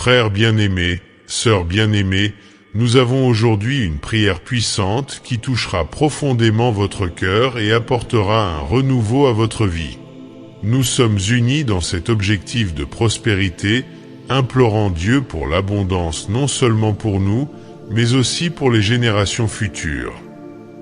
Frères bien-aimés, sœurs bien-aimées, nous avons aujourd'hui une prière puissante qui touchera profondément votre cœur et apportera un renouveau à votre vie. Nous sommes unis dans cet objectif de prospérité, implorant Dieu pour l'abondance non seulement pour nous, mais aussi pour les générations futures.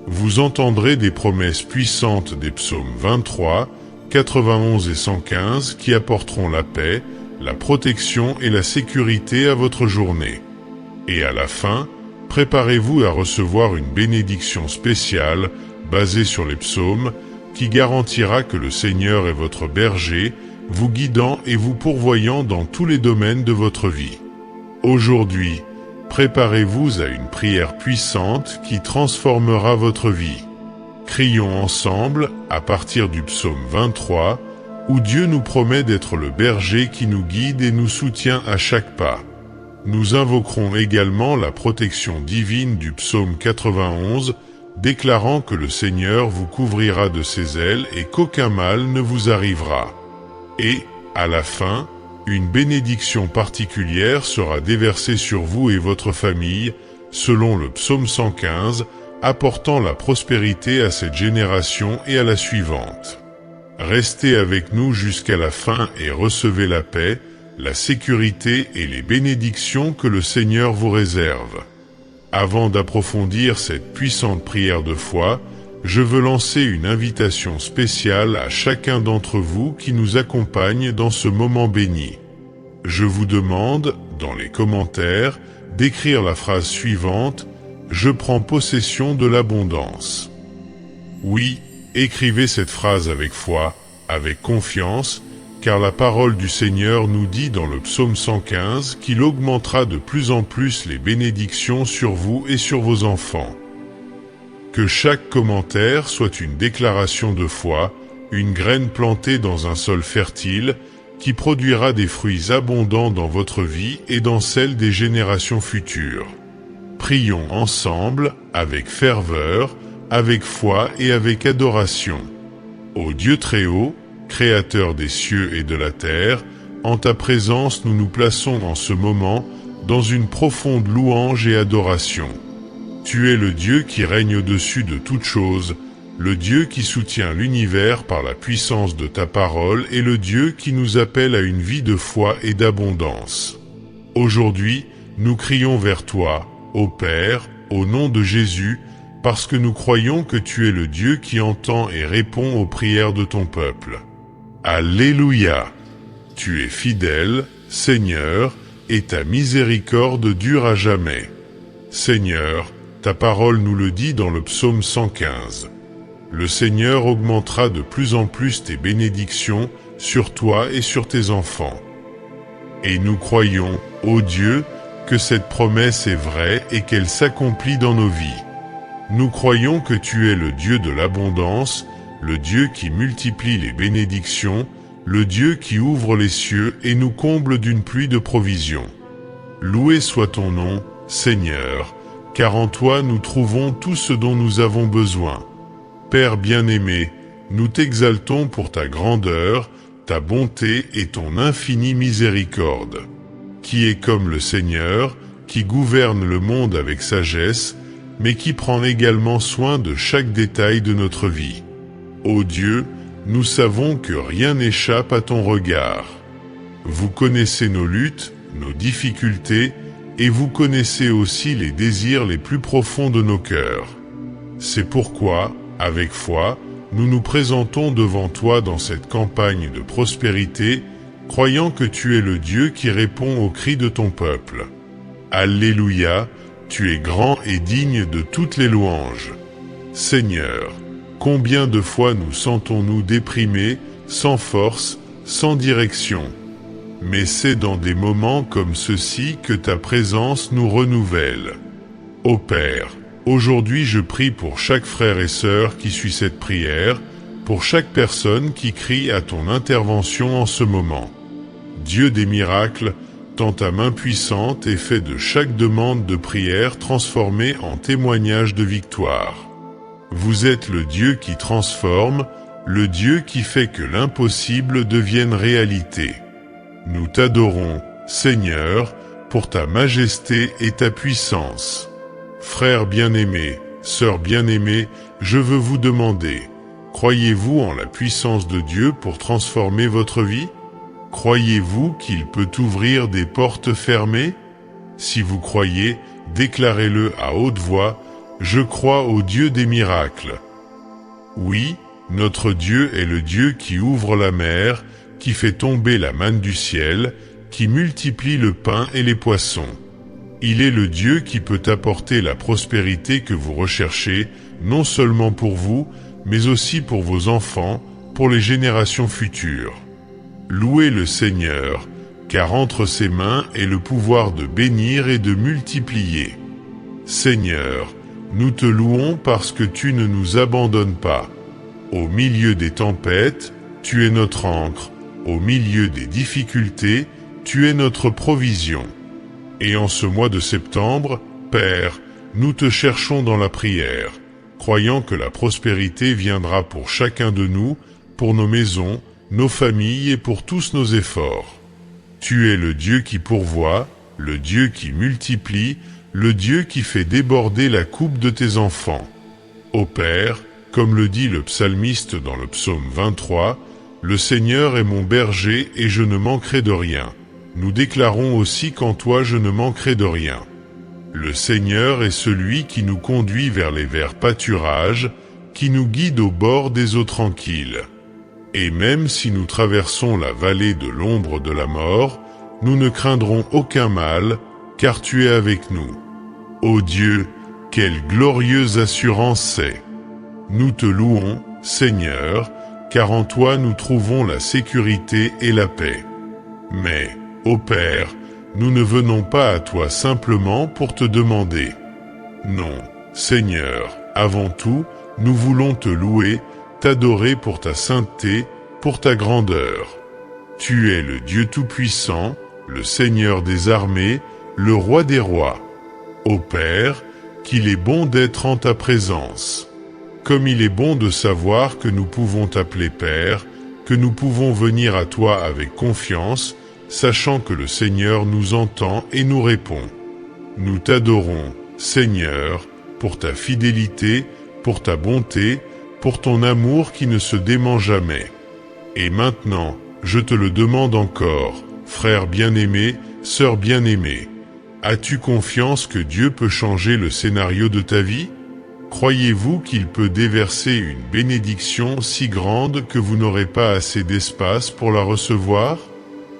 Vous entendrez des promesses puissantes des psaumes 23, 91 et 115 qui apporteront la paix, la protection et la sécurité à votre journée. Et à la fin, préparez-vous à recevoir une bénédiction spéciale basée sur les psaumes qui garantira que le Seigneur est votre berger, vous guidant et vous pourvoyant dans tous les domaines de votre vie. Aujourd'hui, préparez-vous à une prière puissante qui transformera votre vie. Crions ensemble, à partir du psaume 23, où Dieu nous promet d'être le berger qui nous guide et nous soutient à chaque pas. Nous invoquerons également la protection divine du psaume 91, déclarant que le Seigneur vous couvrira de ses ailes et qu'aucun mal ne vous arrivera. Et, à la fin, une bénédiction particulière sera déversée sur vous et votre famille, selon le psaume 115, apportant la prospérité à cette génération et à la suivante. Restez avec nous jusqu'à la fin et recevez la paix, la sécurité et les bénédictions que le Seigneur vous réserve. Avant d'approfondir cette puissante prière de foi, je veux lancer une invitation spéciale à chacun d'entre vous qui nous accompagne dans ce moment béni. Je vous demande, dans les commentaires, d'écrire la phrase suivante « Je prends possession de l'abondance ». Oui, écrivez cette phrase avec foi, avec confiance, car la parole du Seigneur nous dit dans le psaume 115 qu'il augmentera de plus en plus les bénédictions sur vous et sur vos enfants. Que chaque commentaire soit une déclaration de foi, une graine plantée dans un sol fertile, qui produira des fruits abondants dans votre vie et dans celle des générations futures. Prions ensemble, avec ferveur, avec foi et avec adoration. Ô Dieu très haut, Créateur des cieux et de la terre, en ta présence nous nous plaçons en ce moment dans une profonde louange et adoration. Tu es le Dieu qui règne au-dessus de toutes choses, le Dieu qui soutient l'univers par la puissance de ta parole et le Dieu qui nous appelle à une vie de foi et d'abondance. Aujourd'hui, nous crions vers toi, ô Père, au nom de Jésus, parce que nous croyons que tu es le Dieu qui entend et répond aux prières de ton peuple. Alléluia! Tu es fidèle, Seigneur, et ta miséricorde dure à jamais. Seigneur, ta parole nous le dit dans le psaume 115. Le Seigneur augmentera de plus en plus tes bénédictions sur toi et sur tes enfants. Et nous croyons, ô Dieu, que cette promesse est vraie et qu'elle s'accomplit dans nos vies. Nous croyons que tu es le Dieu de l'abondance, le Dieu qui multiplie les bénédictions, le Dieu qui ouvre les cieux et nous comble d'une pluie de provisions. Loué soit ton nom, Seigneur, car en toi nous trouvons tout ce dont nous avons besoin. Père bien-aimé, nous t'exaltons pour ta grandeur, ta bonté et ton infinie miséricorde, qui est comme le Seigneur, qui gouverne le monde avec sagesse, mais qui prend également soin de chaque détail de notre vie. Ô Dieu, nous savons que rien n'échappe à ton regard. Vous connaissez nos luttes, nos difficultés, et vous connaissez aussi les désirs les plus profonds de nos cœurs. C'est pourquoi, avec foi, nous nous présentons devant toi dans cette campagne de prospérité, croyant que tu es le Dieu qui répond aux cris de ton peuple. Alléluia, tu es grand et digne de toutes les louanges. Seigneur, combien de fois nous sentons-nous déprimés, sans force, sans direction. Mais c'est dans des moments comme ceux-ci que ta présence nous renouvelle. Ô Père, aujourd'hui je prie pour chaque frère et sœur qui suit cette prière, pour chaque personne qui crie à ton intervention en ce moment. Dieu des miracles, tends ta main puissante et fais de chaque demande de prière transformée en témoignage de victoire. Vous êtes le Dieu qui transforme, le Dieu qui fait que l'impossible devienne réalité. Nous t'adorons, Seigneur, pour ta majesté et ta puissance. Frères bien-aimés, sœurs bien-aimées, je veux vous demander, croyez-vous en la puissance de Dieu pour transformer votre vie? Croyez-vous qu'il peut ouvrir des portes fermées? Si vous croyez, déclarez-le à haute voix, je crois au Dieu des miracles. Oui, notre Dieu est le Dieu qui ouvre la mer, qui fait tomber la manne du ciel, qui multiplie le pain et les poissons. Il est le Dieu qui peut apporter la prospérité que vous recherchez, non seulement pour vous, mais aussi pour vos enfants, pour les générations futures. Louez le Seigneur, car entre ses mains est le pouvoir de bénir et de multiplier. Seigneur, nous te louons parce que tu ne nous abandonnes pas. Au milieu des tempêtes, tu es notre ancre. Au milieu des difficultés, tu es notre provision. Et en ce mois de septembre, Père, nous te cherchons dans la prière, croyant que la prospérité viendra pour chacun de nous, pour nos maisons, nos familles et pour tous nos efforts. Tu es le Dieu qui pourvoit, le Dieu qui multiplie, le Dieu qui fait déborder la coupe de tes enfants. Ô Père, comme le dit le psalmiste dans le psaume 23, « Le Seigneur est mon berger et je ne manquerai de rien ». Nous déclarons aussi qu'en toi je ne manquerai de rien. Le Seigneur est celui qui nous conduit vers les verts pâturages, qui nous guide au bord des eaux tranquilles. Et même si nous traversons la vallée de l'ombre de la mort, nous ne craindrons aucun mal, car tu es avec nous. Ô Dieu, quelle glorieuse assurance c'est! Nous te louons, Seigneur, car en toi nous trouvons la sécurité et la paix. Mais, ô Père, nous ne venons pas à toi simplement pour te demander. Non, Seigneur, avant tout, nous voulons te louer, t'adorer pour ta sainteté, pour ta grandeur. Tu es le Dieu Tout-Puissant, le Seigneur des armées, le Roi des rois. Ô Père, qu'il est bon d'être en ta présence. Comme il est bon de savoir que nous pouvons t'appeler Père, que nous pouvons venir à toi avec confiance, sachant que le Seigneur nous entend et nous répond. Nous t'adorons, Seigneur, pour ta fidélité, pour ta bonté, pour ton amour qui ne se dément jamais. Et maintenant, je te le demande encore, frère bien-aimé, sœur bien-aimée, as-tu confiance que Dieu peut changer le scénario de ta vie? Croyez-vous qu'il peut déverser une bénédiction si grande que vous n'aurez pas assez d'espace pour la recevoir?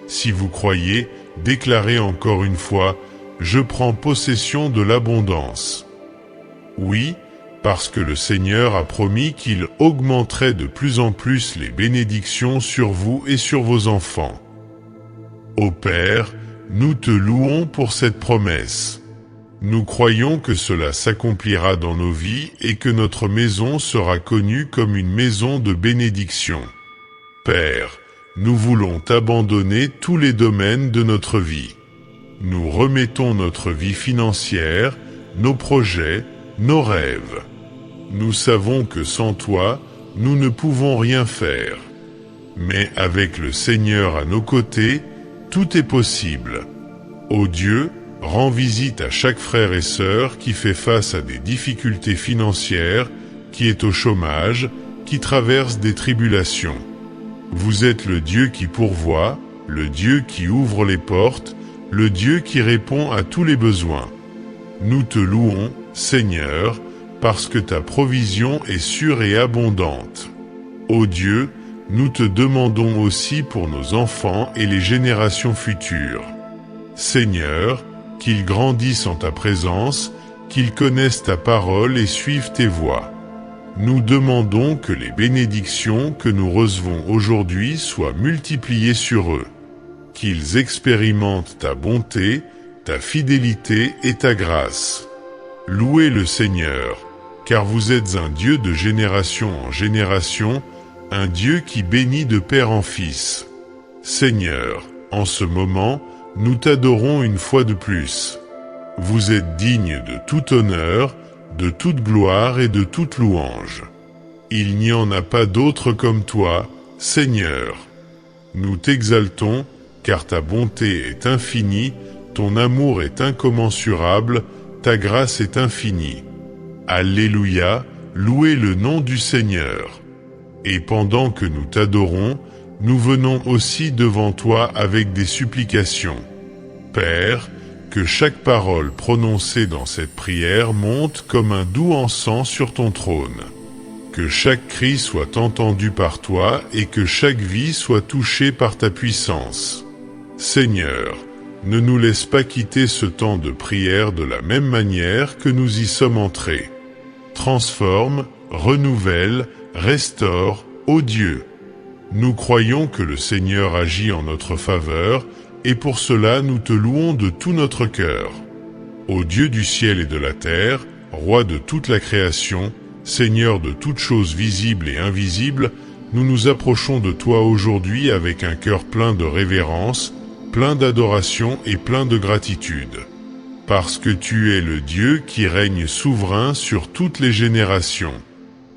Si vous croyez, déclarez encore une fois, « Je prends possession de l'abondance ». Oui, parce que le Seigneur a promis qu'il augmenterait de plus en plus les bénédictions sur vous et sur vos enfants. Ô Père, nous te louons pour cette promesse. Nous croyons que cela s'accomplira dans nos vies et que notre maison sera connue comme une maison de bénédiction. Père, nous voulons t'abandonner tous les domaines de notre vie. Nous remettons notre vie financière, nos projets, nos rêves. Nous savons que sans toi, nous ne pouvons rien faire. Mais avec le Seigneur à nos côtés, tout est possible. Ô Dieu, rends visite à chaque frère et sœur qui fait face à des difficultés financières, qui est au chômage, qui traverse des tribulations. Vous êtes le Dieu qui pourvoit, le Dieu qui ouvre les portes, le Dieu qui répond à tous les besoins. Nous te louons, Seigneur, parce que ta provision est sûre et abondante. Ô Dieu, nous te demandons aussi pour nos enfants et les générations futures. Seigneur, qu'ils grandissent en ta présence, qu'ils connaissent ta parole et suivent tes voies. Nous demandons que les bénédictions que nous recevons aujourd'hui soient multipliées sur eux, qu'ils expérimentent ta bonté, ta fidélité et ta grâce. Louez le Seigneur, car vous êtes un Dieu de génération en génération, un Dieu qui bénit de père en fils. Seigneur, en ce moment, nous t'adorons une fois de plus. Vous êtes digne de tout honneur, de toute gloire et de toute louange. Il n'y en a pas d'autre comme toi, Seigneur. Nous t'exaltons, car ta bonté est infinie, Ton amour est incommensurable, ta grâce est infinie. Alléluia, louez le nom du Seigneur. Et pendant que nous t'adorons, nous venons aussi devant toi avec des supplications. Père, que chaque parole prononcée dans cette prière monte comme un doux encens sur ton trône. Que chaque cri soit entendu par toi et que chaque vie soit touchée par ta puissance. Seigneur, ne nous laisse pas quitter ce temps de prière de la même manière que nous y sommes entrés. Transforme, renouvelle, restaure, ô Dieu. Nous croyons que le Seigneur agit en notre faveur, et pour cela nous te louons de tout notre cœur. Ô Dieu du ciel et de la terre, Roi de toute la création, Seigneur de toutes choses visibles et invisibles, nous nous approchons de toi aujourd'hui avec un cœur plein de révérence, plein d'adoration et plein de gratitude. Parce que tu es le Dieu qui règne souverain sur toutes les générations.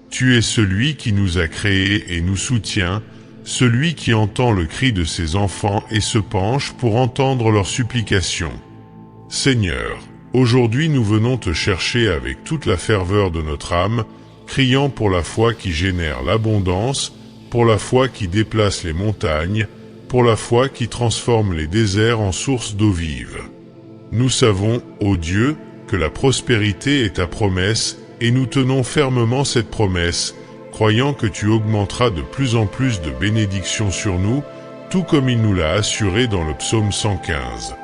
Tu es celui qui nous a créés et nous soutient, celui qui entend le cri de ses enfants et se penche pour entendre leurs supplications. Seigneur, aujourd'hui nous venons te chercher avec toute la ferveur de notre âme, criant pour la foi qui génère l'abondance, pour la foi qui déplace les montagnes, pour la foi qui transforme les déserts en sources d'eau vive. Nous savons, ô Dieu, que la prospérité est ta promesse, et nous tenons fermement cette promesse, croyant que tu augmenteras de plus en plus de bénédictions sur nous, tout comme il nous l'a assuré dans le psaume 115.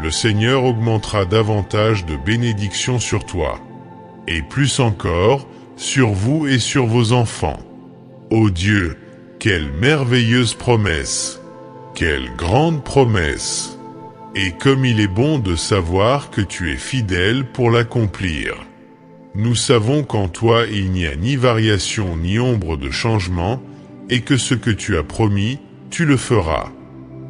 Le Seigneur augmentera davantage de bénédictions sur toi, et plus encore, sur vous et sur vos enfants. Ô Dieu, quelle merveilleuse promesse! Quelle grande promesse! Et comme il est bon de savoir que tu es fidèle pour l'accomplir. Nous savons qu'en toi il n'y a ni variation ni ombre de changement, et que ce que tu as promis, tu le feras.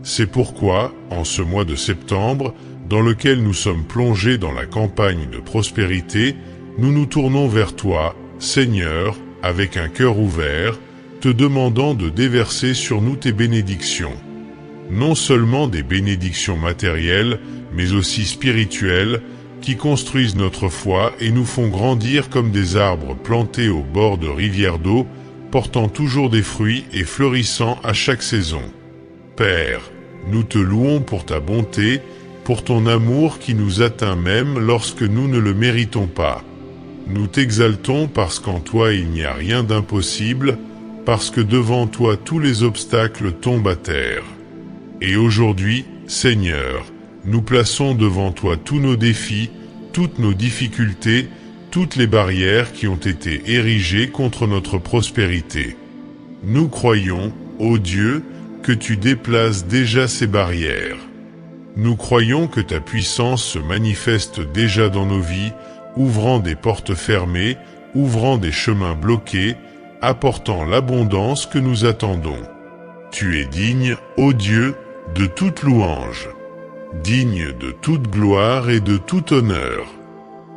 C'est pourquoi, en ce mois de septembre, dans lequel nous sommes plongés dans la campagne de prospérité, nous nous tournons vers toi, Seigneur, avec un cœur ouvert, te demandant de déverser sur nous tes bénédictions. Non seulement des bénédictions matérielles, mais aussi spirituelles, qui construisent notre foi et nous font grandir comme des arbres plantés au bord de rivières d'eau, portant toujours des fruits et fleurissant à chaque saison. Père, nous te louons pour ta bonté, pour ton amour qui nous atteint même lorsque nous ne le méritons pas. Nous t'exaltons parce qu'en toi il n'y a rien d'impossible, parce que devant toi tous les obstacles tombent à terre. Et aujourd'hui, Seigneur, nous plaçons devant toi tous nos défis, toutes nos difficultés, toutes les barrières qui ont été érigées contre notre prospérité. Nous croyons, ô Dieu, que tu déplaces déjà ces barrières. Nous croyons que ta puissance se manifeste déjà dans nos vies, ouvrant des portes fermées, ouvrant des chemins bloqués, apportant l'abondance que nous attendons. Tu es digne, ô Dieu, de toute louange, digne de toute gloire et de tout honneur.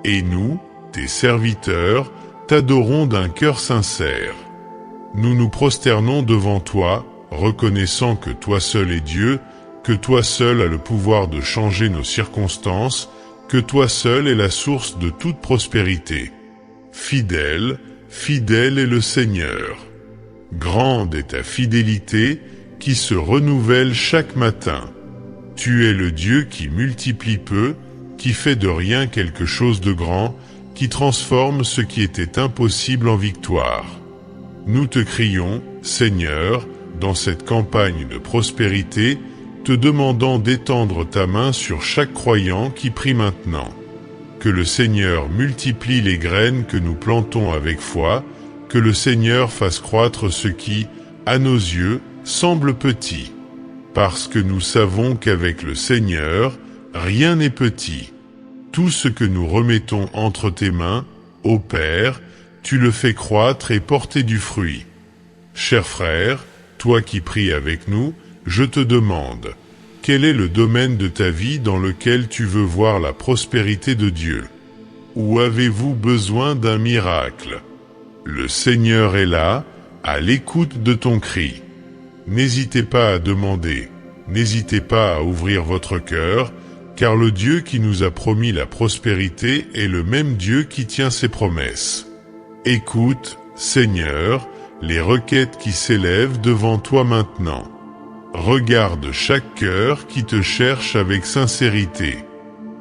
Et nous, tes serviteurs, t'adorons d'un cœur sincère. Nous nous prosternons devant toi, reconnaissant que toi seul es Dieu, que toi seul as le pouvoir de changer nos circonstances, que toi seul es la source de toute prospérité. Fidèle, fidèle est le Seigneur. Grande est ta fidélité, qui se renouvelle chaque matin. Tu es le Dieu qui multiplie peu, qui fait de rien quelque chose de grand, qui transforme ce qui était impossible en victoire. Nous te crions, Seigneur, dans cette campagne de prospérité, te demandant d'étendre ta main sur chaque croyant qui prie maintenant. Que le Seigneur multiplie les graines que nous plantons avec foi, que le Seigneur fasse croître ce qui, à nos yeux, semble petit. Parce que nous savons qu'avec le Seigneur, rien n'est petit. Tout ce que nous remettons entre tes mains, ô Père, tu le fais croître et porter du fruit. Cher frère, toi qui pries avec nous, je te demande, quel est le domaine de ta vie dans lequel tu veux voir la prospérité de Dieu? Ou avez-vous besoin d'un miracle? Le Seigneur est là, à l'écoute de ton cri. N'hésitez pas à demander, n'hésitez pas à ouvrir votre cœur, car le Dieu qui nous a promis la prospérité est le même Dieu qui tient ses promesses. Écoute, Seigneur, les requêtes qui s'élèvent devant toi maintenant. Regarde chaque cœur qui te cherche avec sincérité.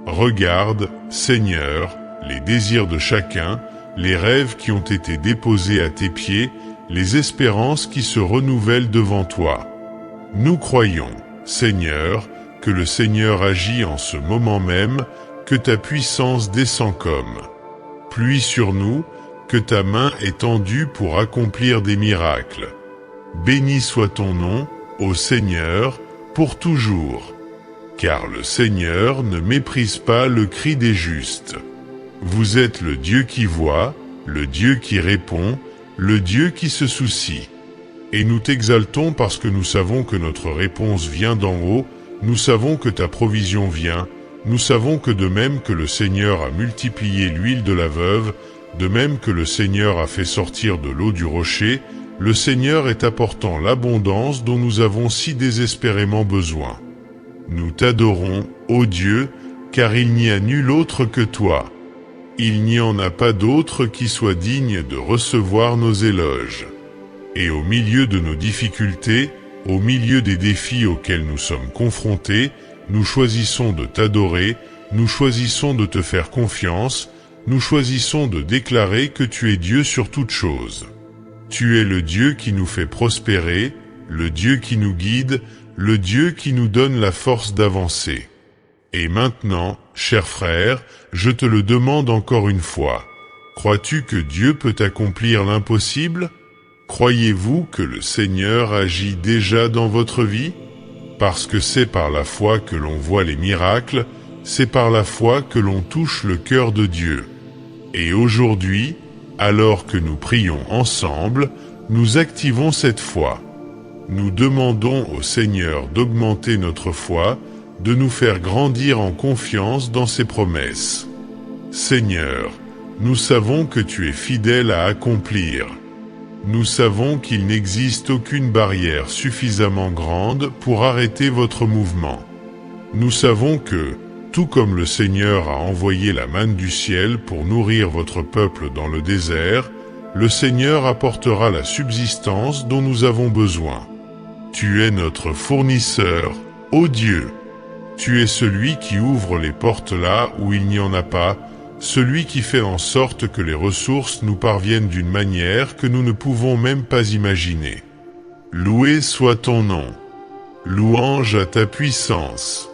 Regarde, Seigneur, les désirs de chacun, les rêves qui ont été déposés à tes pieds, les espérances qui se renouvellent devant toi. Nous croyons, Seigneur, que le Seigneur agit en ce moment même, que ta puissance descend comme pluie sur nous, que ta main est tendue pour accomplir des miracles. Béni soit ton nom, ô Seigneur, pour toujours. Car le Seigneur ne méprise pas le cri des justes. Vous êtes le Dieu qui voit, le Dieu qui répond, le Dieu qui se soucie. Et nous t'exaltons parce que nous savons que notre réponse vient d'en haut, nous savons que ta provision vient, nous savons que de même que le Seigneur a multiplié l'huile de la veuve, de même que le Seigneur a fait sortir de l'eau du rocher, le Seigneur est apportant l'abondance dont nous avons si désespérément besoin. Nous t'adorons, ô Dieu, car il n'y a nul autre que toi. Il n'y en a pas d'autre qui soit digne de recevoir nos éloges. Et au milieu de nos difficultés, au milieu des défis auxquels nous sommes confrontés, nous choisissons de t'adorer, nous choisissons de te faire confiance, nous choisissons de déclarer que tu es Dieu sur toutes choses. Tu es le Dieu qui nous fait prospérer, le Dieu qui nous guide, le Dieu qui nous donne la force d'avancer. Et maintenant, cher frère, je te le demande encore une fois. Crois-tu que Dieu peut accomplir l'impossible? Croyez-vous que le Seigneur agit déjà dans votre vie? Parce que c'est par la foi que l'on voit les miracles, c'est par la foi que l'on touche le cœur de Dieu. Et aujourd'hui, alors que nous prions ensemble, nous activons cette foi. Nous demandons au Seigneur d'augmenter notre foi, de nous faire grandir en confiance dans ses promesses. Seigneur, nous savons que tu es fidèle à accomplir. Nous savons qu'il n'existe aucune barrière suffisamment grande pour arrêter votre mouvement. Nous savons que, tout comme le Seigneur a envoyé la manne du ciel pour nourrir votre peuple dans le désert, le Seigneur apportera la subsistance dont nous avons besoin. Tu es notre fournisseur, ô Dieu. Tu es celui qui ouvre les portes là où il n'y en a pas, celui qui fait en sorte que les ressources nous parviennent d'une manière que nous ne pouvons même pas imaginer. Loué soit ton nom. Louange à ta puissance.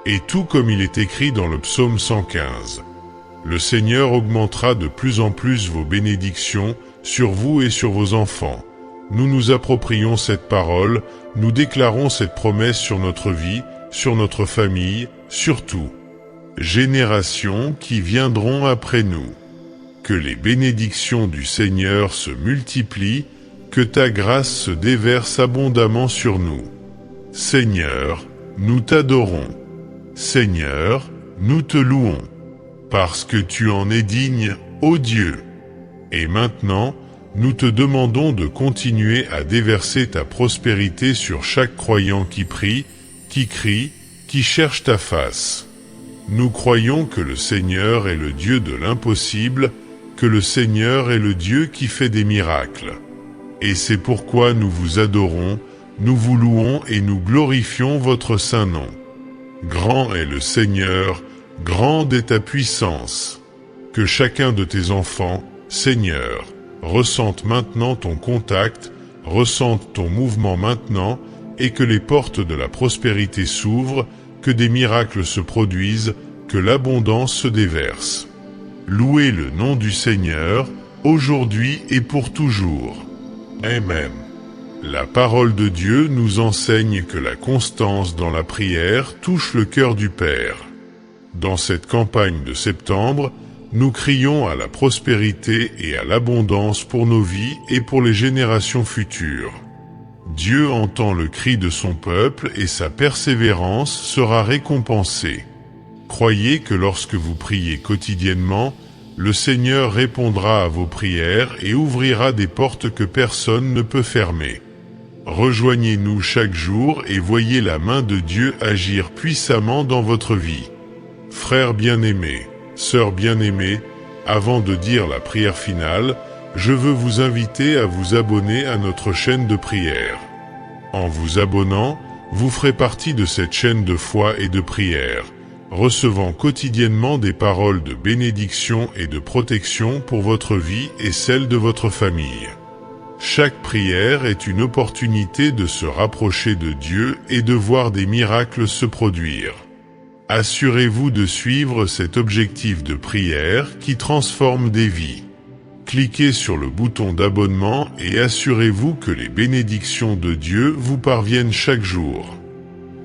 Et tout comme il est écrit dans le psaume 115. Le Seigneur augmentera de plus en plus vos bénédictions sur vous et sur vos enfants. Nous nous approprions cette parole, nous déclarons cette promesse sur notre vie, sur notre famille, sur tout. Générations qui viendront après nous. Que les bénédictions du Seigneur se multiplient, que ta grâce se déverse abondamment sur nous. Seigneur, nous t'adorons. Seigneur, nous te louons, parce que tu en es digne, ô Dieu. Et maintenant, nous te demandons de continuer à déverser ta prospérité sur chaque croyant qui prie, qui crie, qui cherche ta face. Nous croyons que le Seigneur est le Dieu de l'impossible, que le Seigneur est le Dieu qui fait des miracles. Et c'est pourquoi nous vous adorons, nous vous louons et nous glorifions votre saint nom. Grand est le Seigneur, grande est ta puissance. Que chacun de tes enfants, Seigneur, ressente maintenant ton contact, ressente ton mouvement maintenant, et que les portes de la prospérité s'ouvrent, que des miracles se produisent, que l'abondance se déverse. Louez le nom du Seigneur, aujourd'hui et pour toujours. Amen. La parole de Dieu nous enseigne que la constance dans la prière touche le cœur du Père. Dans cette campagne de septembre, nous crions à la prospérité et à l'abondance pour nos vies et pour les générations futures. Dieu entend le cri de son peuple et sa persévérance sera récompensée. Croyez que lorsque vous priez quotidiennement, le Seigneur répondra à vos prières et ouvrira des portes que personne ne peut fermer. Rejoignez-nous chaque jour et voyez la main de Dieu agir puissamment dans votre vie. Frères bien-aimés, sœurs bien-aimées, avant de dire la prière finale, je veux vous inviter à vous abonner à notre chaîne de prière. En vous abonnant, vous ferez partie de cette chaîne de foi et de prière, recevant quotidiennement des paroles de bénédiction et de protection pour votre vie et celle de votre famille. Chaque prière est une opportunité de se rapprocher de Dieu et de voir des miracles se produire. Assurez-vous de suivre cet objectif de prière qui transforme des vies. Cliquez sur le bouton d'abonnement et assurez-vous que les bénédictions de Dieu vous parviennent chaque jour.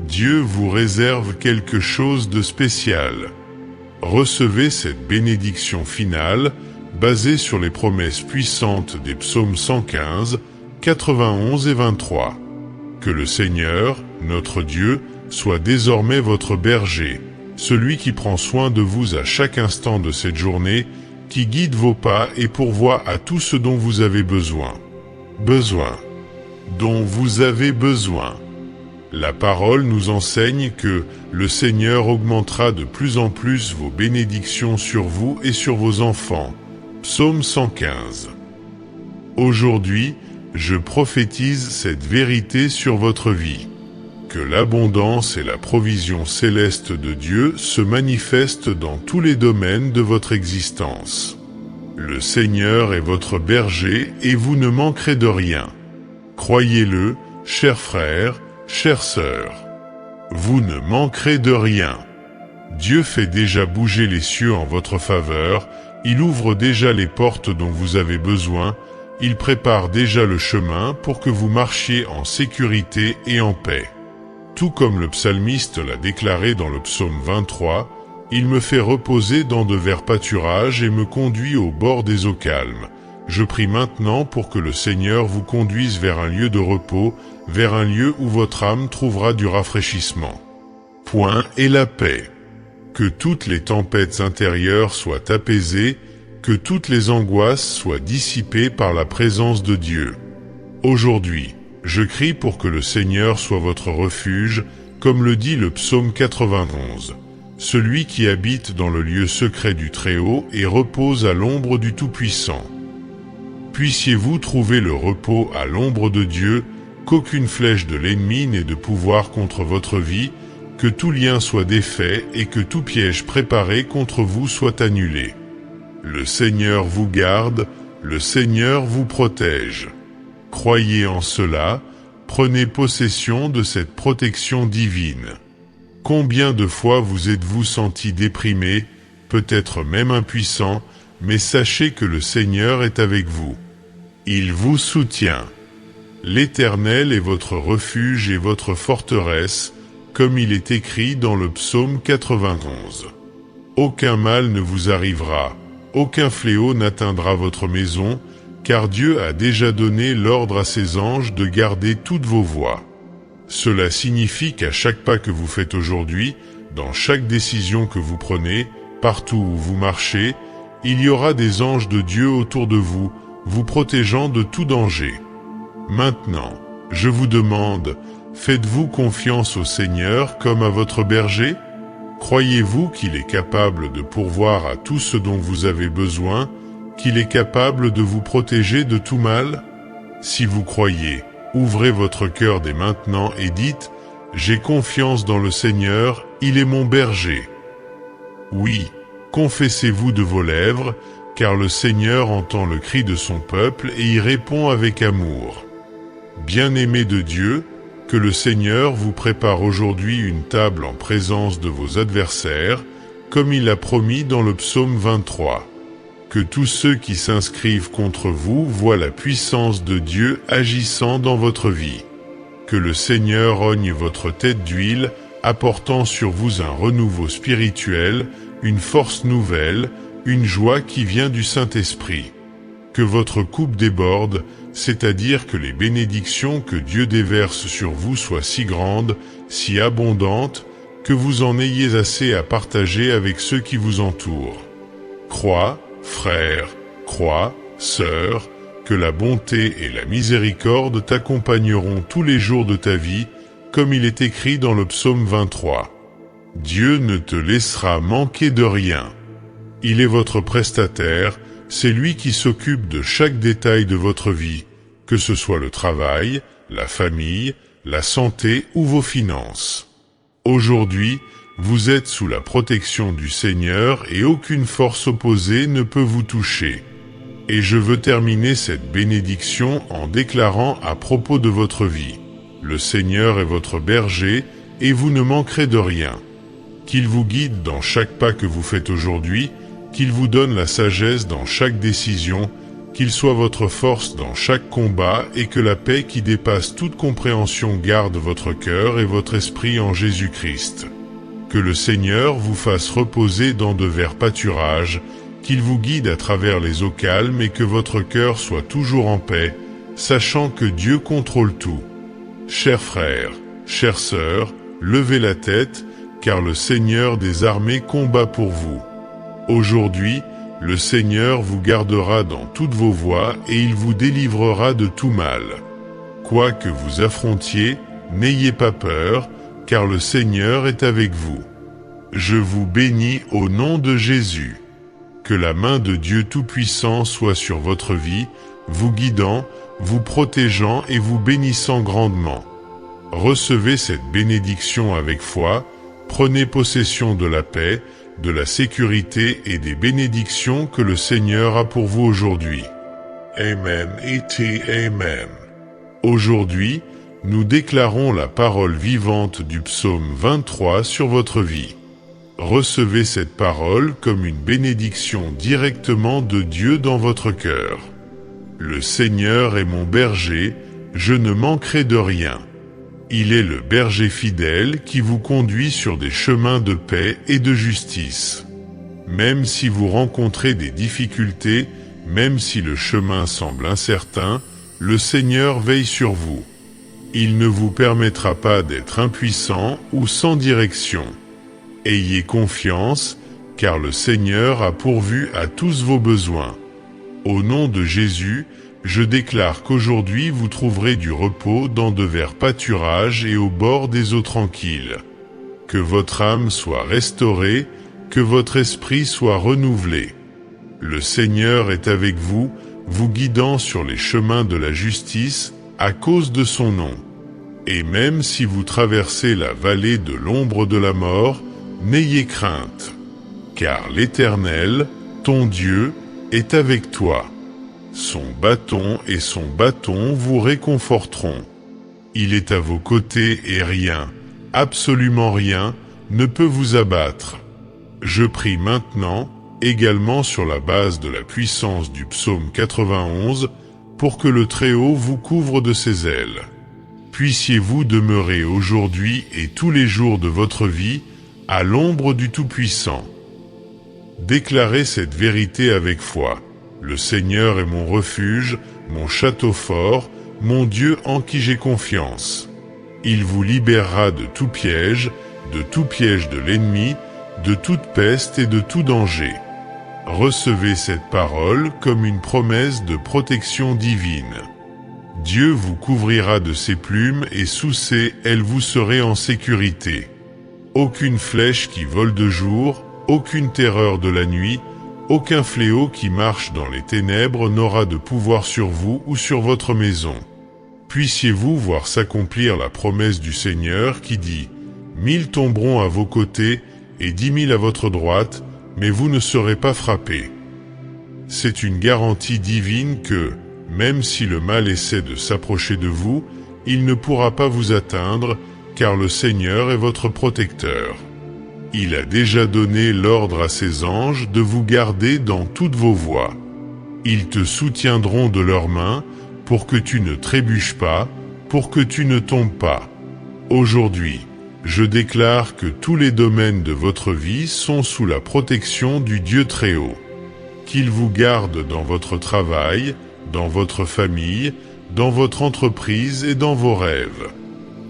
Dieu vous réserve quelque chose de spécial. Recevez cette bénédiction finale basée sur les promesses puissantes des psaumes 115, 91 et 23. Que le Seigneur, notre Dieu, soit désormais votre berger, celui qui prend soin de vous à chaque instant de cette journée, qui guide vos pas et pourvoit à tout ce dont vous avez besoin. Dont vous avez besoin. La parole nous enseigne que le Seigneur augmentera de plus en plus vos bénédictions sur vous et sur vos enfants. Psaume 115. Aujourd'hui, je prophétise cette vérité sur votre vie. Que l'abondance et la provision céleste de Dieu se manifestent dans tous les domaines de votre existence. Le Seigneur est votre berger et vous ne manquerez de rien. Croyez-le, chers frères, chères sœurs. Vous ne manquerez de rien. Dieu fait déjà bouger les cieux en votre faveur, il ouvre déjà les portes dont vous avez besoin, il prépare déjà le chemin pour que vous marchiez en sécurité et en paix. Tout comme le psalmiste l'a déclaré dans le psaume 23, « Il me fait reposer dans de verts pâturages et me conduit au bord des eaux calmes. Je prie maintenant pour que le Seigneur vous conduise vers un lieu de repos, vers un lieu où votre âme trouvera du rafraîchissement. Point et la paix. Que toutes les tempêtes intérieures soient apaisées, que toutes les angoisses soient dissipées par la présence de Dieu. Aujourd'hui, je crie pour que le Seigneur soit votre refuge, comme le dit le psaume 91. Celui qui habite dans le lieu secret du Très-Haut et repose à l'ombre du Tout-Puissant. Puissiez-vous trouver le repos à l'ombre de Dieu, qu'aucune flèche de l'ennemi n'ait de pouvoir contre votre vie, que tout lien soit défait et que tout piège préparé contre vous soit annulé. Le Seigneur vous garde, le Seigneur vous protège. Croyez en cela, prenez possession de cette protection divine. Combien de fois vous êtes-vous senti déprimé, peut-être même impuissant, mais sachez que le Seigneur est avec vous. Il vous soutient. L'Éternel est votre refuge et votre forteresse, comme il est écrit dans le psaume 91. Aucun mal ne vous arrivera, aucun fléau n'atteindra votre maison, car Dieu a déjà donné l'ordre à ses anges de garder toutes vos voies. Cela signifie qu'à chaque pas que vous faites aujourd'hui, dans chaque décision que vous prenez, partout où vous marchez, il y aura des anges de Dieu autour de vous, vous protégeant de tout danger. Maintenant, je vous demande, faites-vous confiance au Seigneur comme à votre berger? Croyez-vous qu'il est capable de pourvoir à tout ce dont vous avez besoin, qu'il est capable de vous protéger de tout mal? Si vous croyez, ouvrez votre cœur dès maintenant et dites, « J'ai confiance dans le Seigneur, il est mon berger. » Oui, confessez-vous de vos lèvres, car le Seigneur entend le cri de son peuple et y répond avec amour. Bien-aimés de Dieu, que le Seigneur vous prépare aujourd'hui une table en présence de vos adversaires, comme il l'a promis dans le psaume 23. Que tous ceux qui s'inscrivent contre vous voient la puissance de Dieu agissant dans votre vie. Que le Seigneur rogne votre tête d'huile, apportant sur vous un renouveau spirituel, une force nouvelle, une joie qui vient du Saint-Esprit. Que votre coupe déborde, c'est-à-dire que les bénédictions que Dieu déverse sur vous soient si grandes, si abondantes, que vous en ayez assez à partager avec ceux qui vous entourent. Crois, frère, crois, sœur, que la bonté et la miséricorde t'accompagneront tous les jours de ta vie, comme il est écrit dans le psaume 23. Dieu ne te laissera manquer de rien. Il est votre prestataire, c'est lui qui s'occupe de chaque détail de votre vie, que ce soit le travail, la famille, la santé ou vos finances. Aujourd'hui, vous êtes sous la protection du Seigneur et aucune force opposée ne peut vous toucher. Et je veux terminer cette bénédiction en déclarant à propos de votre vie: le Seigneur est votre berger et vous ne manquerez de rien. Qu'il vous guide dans chaque pas que vous faites aujourd'hui, qu'il vous donne la sagesse dans chaque décision, qu'il soit votre force dans chaque combat et que la paix qui dépasse toute compréhension garde votre cœur et votre esprit en Jésus-Christ. Que le Seigneur vous fasse reposer dans de verts pâturages, qu'il vous guide à travers les eaux calmes et que votre cœur soit toujours en paix, sachant que Dieu contrôle tout. Chers frères, chères sœurs, levez la tête, car le Seigneur des armées combat pour vous. Aujourd'hui, le Seigneur vous gardera dans toutes vos voies et il vous délivrera de tout mal. Quoi que vous affrontiez, n'ayez pas peur, car le Seigneur est avec vous. Je vous bénis au nom de Jésus. Que la main de Dieu Tout-Puissant soit sur votre vie, vous guidant, vous protégeant et vous bénissant grandement. Recevez cette bénédiction avec foi, prenez possession de la paix, de la sécurité et des bénédictions que le Seigneur a pour vous aujourd'hui. Amen et Amen. Aujourd'hui, nous déclarons la parole vivante du psaume 23 sur votre vie. Recevez cette parole comme une bénédiction directement de Dieu dans votre cœur. Le Seigneur est mon berger, je ne manquerai de rien. Il est le berger fidèle qui vous conduit sur des chemins de paix et de justice. Même si vous rencontrez des difficultés, même si le chemin semble incertain, le Seigneur veille sur vous. Il ne vous permettra pas d'être impuissant ou sans direction. Ayez confiance, car le Seigneur a pourvu à tous vos besoins. Au nom de Jésus, je déclare qu'aujourd'hui vous trouverez du repos dans de verts pâturages et au bord des eaux tranquilles. Que votre âme soit restaurée, que votre esprit soit renouvelé. Le Seigneur est avec vous, vous guidant sur les chemins de la justice à cause de son nom. Et même si vous traversez la vallée de l'ombre de la mort, n'ayez crainte, car l'Éternel, ton Dieu, est avec toi. Son bâton et son bâton vous réconforteront. Il est à vos côtés et rien, absolument rien, ne peut vous abattre. Je prie maintenant, également sur la base de la puissance du psaume 91, pour que le Très-Haut vous couvre de ses ailes. Puissiez-vous demeurer aujourd'hui et tous les jours de votre vie à l'ombre du Tout-Puissant. Déclarez cette vérité avec foi. Le Seigneur est mon refuge, mon château fort, mon Dieu en qui j'ai confiance. Il vous libérera de tout piège de l'ennemi, de toute peste et de tout danger. Recevez cette parole comme une promesse de protection divine. Dieu vous couvrira de ses plumes et sous ses ailes vous serez en sécurité. Aucune flèche qui vole de jour, aucune terreur de la nuit, aucun fléau qui marche dans les ténèbres n'aura de pouvoir sur vous ou sur votre maison. Puissiez-vous voir s'accomplir la promesse du Seigneur qui dit « 1000 tomberont à vos côtés et 10 000 à votre droite, mais vous ne serez pas frappés. » C'est une garantie divine que, même si le mal essaie de s'approcher de vous, il ne pourra pas vous atteindre, car le Seigneur est votre protecteur. Il a déjà donné l'ordre à ses anges de vous garder dans toutes vos voies. Ils te soutiendront de leurs mains pour que tu ne trébuches pas, pour que tu ne tombes pas. Aujourd'hui, je déclare que tous les domaines de votre vie sont sous la protection du Dieu Très-Haut. Qu'il vous garde dans votre travail, dans votre famille, dans votre entreprise et dans vos rêves.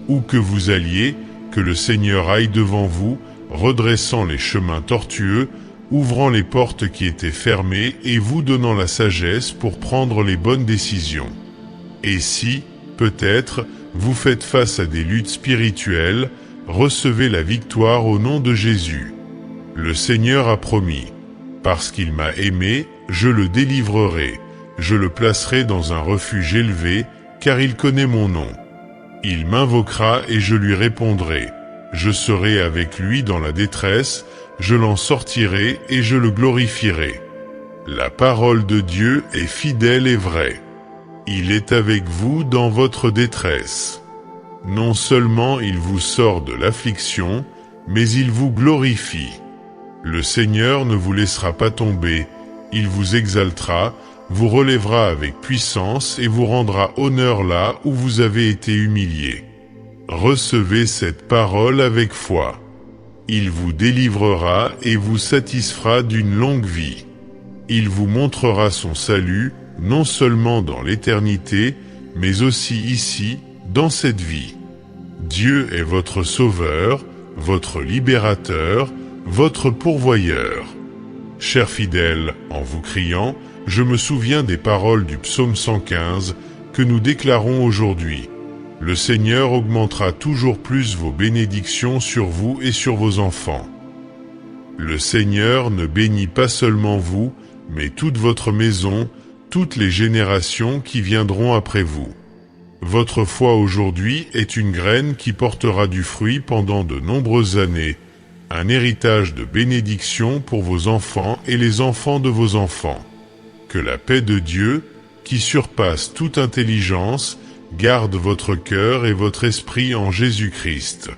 Où que vous alliez, que le Seigneur aille devant vous, redressant les chemins tortueux, ouvrant les portes qui étaient fermées et vous donnant la sagesse pour prendre les bonnes décisions. Et si, peut-être, vous faites face à des luttes spirituelles, recevez la victoire au nom de Jésus. Le Seigneur a promis. Parce qu'il m'a aimé, je le délivrerai. Je le placerai dans un refuge élevé, car il connaît mon nom. Il m'invoquera et je lui répondrai. Je serai avec lui dans la détresse, je l'en sortirai et je le glorifierai. La parole de Dieu est fidèle et vraie. Il est avec vous dans votre détresse. Non seulement il vous sort de l'affliction, mais il vous glorifie. Le Seigneur ne vous laissera pas tomber, il vous exaltera, vous relèvera avec puissance et vous rendra honneur là où vous avez été humilié. Recevez cette parole avec foi. Il vous délivrera et vous satisfera d'une longue vie. Il vous montrera son salut, non seulement dans l'éternité, mais aussi ici, dans cette vie. Dieu est votre sauveur, votre libérateur, votre pourvoyeur. Chers fidèles, en vous criant, je me souviens des paroles du psaume 115 que nous déclarons aujourd'hui. Le Seigneur augmentera toujours plus vos bénédictions sur vous et sur vos enfants. Le Seigneur ne bénit pas seulement vous, mais toute votre maison, toutes les générations qui viendront après vous. Votre foi aujourd'hui est une graine qui portera du fruit pendant de nombreuses années, un héritage de bénédiction pour vos enfants et les enfants de vos enfants. Que la paix de Dieu, qui surpasse toute intelligence, garde votre cœur et votre esprit en Jésus-Christ.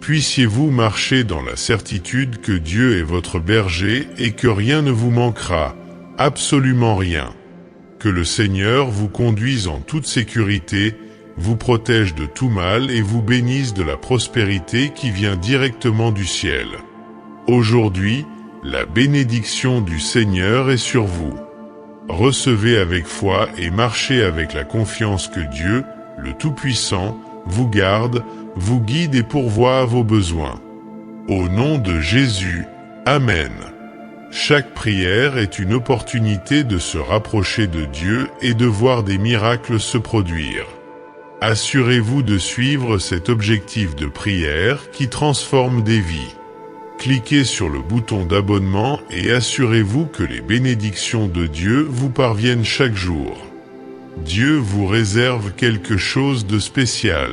Puissiez-vous marcher dans la certitude que Dieu est votre berger et que rien ne vous manquera, absolument rien. Que le Seigneur vous conduise en toute sécurité, vous protège de tout mal et vous bénisse de la prospérité qui vient directement du ciel. Aujourd'hui, la bénédiction du Seigneur est sur vous. Recevez avec foi et marchez avec la confiance que Dieu, le Tout-Puissant, vous garde, vous guide et pourvoit à vos besoins. Au nom de Jésus, Amen. Chaque prière est une opportunité de se rapprocher de Dieu et de voir des miracles se produire. Assurez-vous de suivre cet objectif de prière qui transforme des vies. Cliquez sur le bouton d'abonnement et assurez-vous que les bénédictions de Dieu vous parviennent chaque jour. Dieu vous réserve quelque chose de spécial.